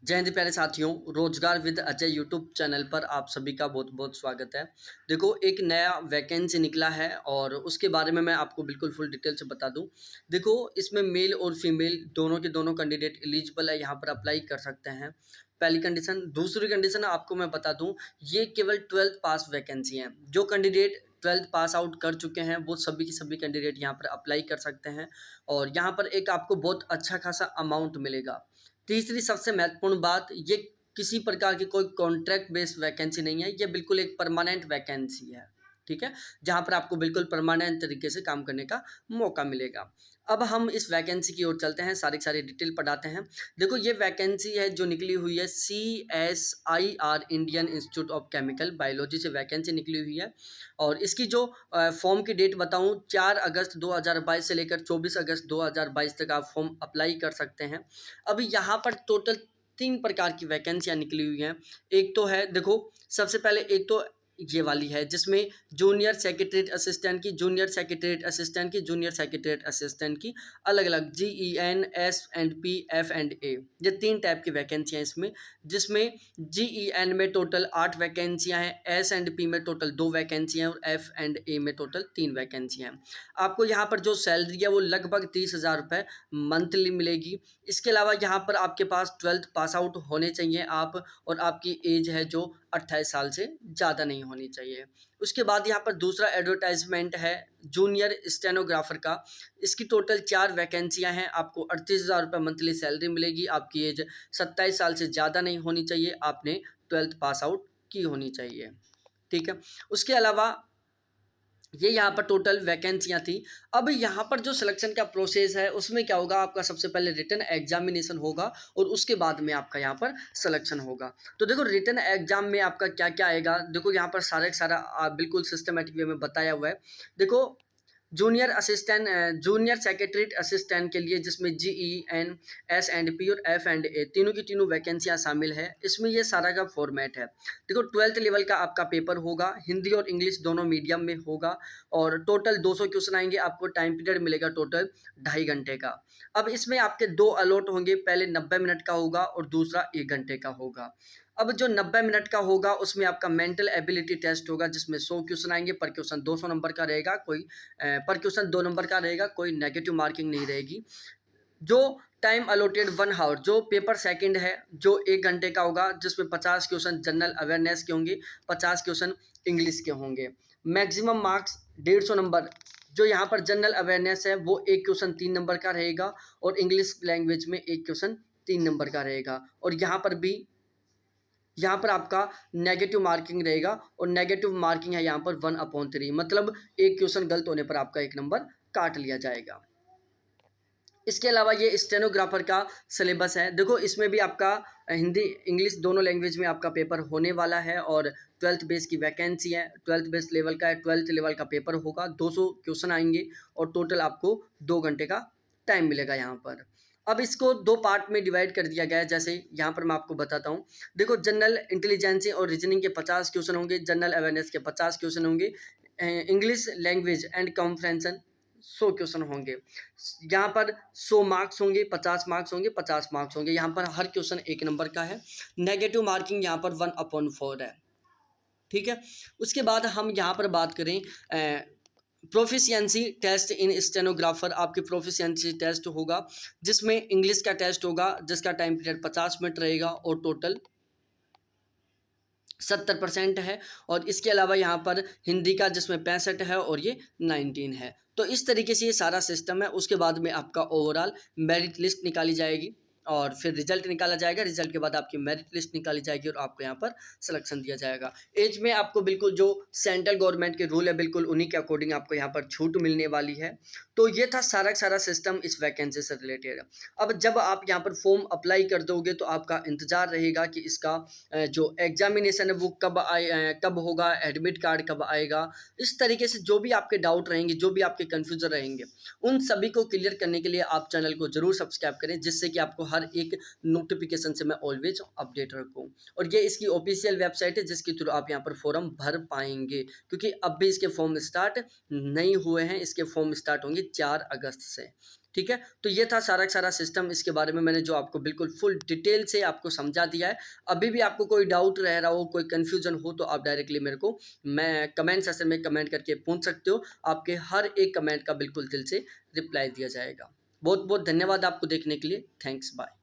जय हिंद प्यारे साथियों, रोजगार विद अजय यूट्यूब चैनल पर आप सभी का बहुत बहुत स्वागत है। देखो, एक नया वैकेंसी निकला है और उसके बारे में मैं आपको बिल्कुल फुल डिटेल से बता दूं। देखो, इसमें मेल और फीमेल दोनों के दोनों कैंडिडेट एलिजिबल है, यहाँ पर अप्लाई कर सकते हैं। पहली कंडीशन। दूसरी कंडीशन आपको मैं बता दूं, ये केवल 12th पास वैकेंसी है। जो कैंडिडेट 12th पास आउट कर चुके हैं वो सभी के सभी कैंडिडेट यहाँ पर अप्लाई कर सकते हैं और यहाँ पर एक आपको बहुत अच्छा खासा अमाउंट मिलेगा। तीसरी सबसे महत्वपूर्ण बात, ये किसी प्रकार की कोई कॉन्ट्रैक्ट बेस्ड वैकेंसी नहीं है, ये बिल्कुल एक परमानेंट वैकेंसी है। ठीक है, जहाँ पर आपको बिल्कुल परमानेंट तरीके से काम करने का मौका मिलेगा। अब हम इस वैकेंसी की ओर चलते हैं, सारी डिटेल पढ़ाते हैं। देखो, ये वैकेंसी है जो निकली हुई है CSIR Indian institute of chemical biology से वैकेंसी निकली हुई है। और इसकी जो फॉर्म की डेट बताऊं, 4 अगस्त 2022 से लेकर 24 अगस्त 2022 तक आप फॉर्म अप्लाई कर सकते हैं। अभी यहाँ पर टोटल 3 प्रकार की वैकेंसियाँ निकली हुई हैं। एक तो है, देखो, सबसे पहले एक तो ये वाली है जिसमें जूनियर सेक्रेटरीट असिस्टेंट की, जूनियर सेक्रेटरीट असिस्टेंट की, जूनियर सेक्रेटरीट असिस्टेंट की अलग-अलग GEN, S&P, F&A, ये 3 टाइप की वैकेंसियाँ इसमें। जिसमें GEN में टोटल 8 वैकेंसियाँ हैं, S&P में टोटल 2 वैकेंसियाँ हैं और F&A में टोटल 3 वैकेंसियाँ हैं। आपको यहाँ पर जो सैलरी है वो लगभग 30,000 रुपये मंथली मिलेगी। इसके अलावा यहाँ पर आपके पास 12th पास आउट होने चाहिए आप, और आपकी एज है जो 28 साल से ज़्यादा नहीं होनी चाहिए। उसके बाद यहाँ पर दूसरा एडवर्टाइजमेंट है जूनियर स्टेनोग्राफर का। इसकी टोटल 4 वैकेंसियाँ हैं। आपको 38,000 रुपये मंथली सैलरी मिलेगी। आपकी एज 27 साल से ज़्यादा नहीं होनी चाहिए, आपने 12th पास आउट की होनी चाहिए। ठीक है, उसके अलावा ये यहाँ पर टोटल वैकेंसियाँ थी। अब यहाँ पर जो सिलेक्शन का प्रोसेस है उसमें क्या होगा, आपका सबसे पहले रिटन एग्जामिनेशन होगा और उसके बाद में आपका यहाँ पर सिलेक्शन होगा। तो देखो, रिटन एग्जाम में आपका क्या क्या आएगा, देखो यहाँ पर सारा का सारा बिल्कुल सिस्टमेटिक वे में बताया हुआ है। देखो, जूनियर सेक्रेटरीट असिस्टेंट के लिए जिसमें GEN, S&P और F&A तीनों की तीनों वैकेंसियाँ शामिल है। इसमें ये सारा का फॉर्मेट है। देखो, 12th लेवल का आपका पेपर होगा, हिंदी और इंग्लिश दोनों मीडियम में होगा और टोटल 200 क्वेश्चन आएंगे। आपको टाइम पीरियड मिलेगा टोटल 2.5 घंटे का। अब इसमें आपके 2 अलॉट होंगे, पहले 90 मिनट का होगा और दूसरा 1 घंटे का होगा। अब जो 90 मिनट का होगा उसमें आपका मेंटल एबिलिटी टेस्ट होगा जिसमें 100 क्वेश्चन आएंगे। पर क्वेश्चन 200 नंबर का रहेगा, कोई पर क्वेश्चन 2 नंबर का रहेगा, कोई नेगेटिव मार्किंग नहीं रहेगी। जो टाइम अलॉटेड 1 हावर, जो पेपर सेकंड है जो 1 घंटे का होगा, जिसमें 50 क्वेश्चन जनरल अवेयरनेस के होंगे, 50 क्वेश्चन इंग्लिश के होंगे। Maximum marks 150 number. जो यहाँ पर जनरल अवेयरनेस है वो 1 क्वेश्चन 3 नंबर का रहेगा और इंग्लिश लैंग्वेज में 1 क्वेश्चन 3 नंबर का रहेगा। और यहाँ पर आपका नेगेटिव मार्किंग रहेगा और नेगेटिव मार्किंग है यहाँ पर 1/3, मतलब 1 क्वेश्चन गलत होने पर आपका 1 नंबर काट लिया जाएगा। इसके अलावा ये स्टेनोग्राफर का सिलेबस है। देखो, इसमें भी आपका हिंदी इंग्लिश दोनों लैंग्वेज में आपका पेपर होने वाला है और 12th बेस की वैकेंसी है। 12th बेस लेवल का है, 12th लेवल का पेपर होगा, 200 क्वेश्चन आएंगे और टोटल आपको 2 घंटे का टाइम मिलेगा यहाँ पर। अब इसको 2 पार्ट में डिवाइड कर दिया गया है, जैसे यहाँ पर मैं आपको बताता हूँ। देखो, जनरल इंटेलिजेंसी और रीजनिंग के 50 क्वेश्चन होंगे, जनरल अवेयरनेस के 50 क्वेश्चन होंगे, English language and comprehension 100 question होंगे। यहाँ पर 100 मार्क्स होंगे, 50 मार्क्स होंगे, 50 मार्क्स होंगे। यहाँ पर हर क्वेश्चन 1 नंबर का है। नेगेटिव मार्किंग यहाँ पर 1/4 है। ठीक है, उसके बाद हम यहाँ पर बात करें प्रोफिशिएंसी टेस्ट इन स्टेनोग्राफर। आपकी प्रोफिशिएंसी टेस्ट होगा जिसमें इंग्लिश का टेस्ट होगा जिसका टाइम पीरियड 50 मिनट रहेगा और टोटल 70% है। और इसके अलावा यहाँ पर हिंदी का जिसमें 65 है और ये 19 है। तो इस तरीके से ये सारा सिस्टम है। उसके बाद में आपका ओवरऑल मेरिट लिस्ट निकाली जाएगी और फिर रिजल्ट निकाला जाएगा। रिजल्ट के बाद आपकी मेरिट लिस्ट निकाली जाएगी और आपको यहाँ पर सिलेक्शन दिया जाएगा। एज में आपको बिल्कुल जो सेंट्रल गवर्नमेंट के रूल है बिल्कुल उन्हीं के अकॉर्डिंग आपको यहाँ पर छूट मिलने वाली है। तो ये था सारा का सारा सिस्टम इस वैकेंसी से रिलेटेड। अब जब आप यहाँ पर फॉर्म अप्लाई कर दोगे तो आपका इंतजार रहेगा कि इसका जो एग्जामिनेशन है वो कब होगा, एडमिट कार्ड कब आएगा। इस तरीके से जो भी आपके डाउट रहेंगे, जो भी आपके कन्फ्यूजन रहेंगे, उन सभी को क्लियर करने के लिए आप चैनल को जरूर सब्सक्राइब करें, जिससे कि आपको हर एक नोटिफिकेशन से मैं ऑलवेज अपडेट रखूं। और ये इसकी ऑफिशियल वेबसाइट है जिसके थ्रू आप यहाँ पर फॉर्म भर पाएंगे, क्योंकि अब भी इसके फॉर्म स्टार्ट नहीं हुए हैं। इसके फॉर्म स्टार्ट होंगे 4 अगस्त से। ठीक है? तो ये था सारा का सारा सिस्टम, इसके बारे में मैंने जो आपको बिल्कुल फुल डिटेल से आपको समझा दिया है। अभी भी आपको कोई डाउट रह रहा हो, कोई कन्फ्यूज़न हो तो आप डायरेक्टली मेरे को मैं कमेंट सेक्शन में कमेंट करके पूछ सकते हो। आपके हर एक कमेंट का बिल्कुल दिल से रिप्लाई दिया जाएगा। बहुत-बहुत धन्यवाद आपको देखने के लिए। Thanks, bye.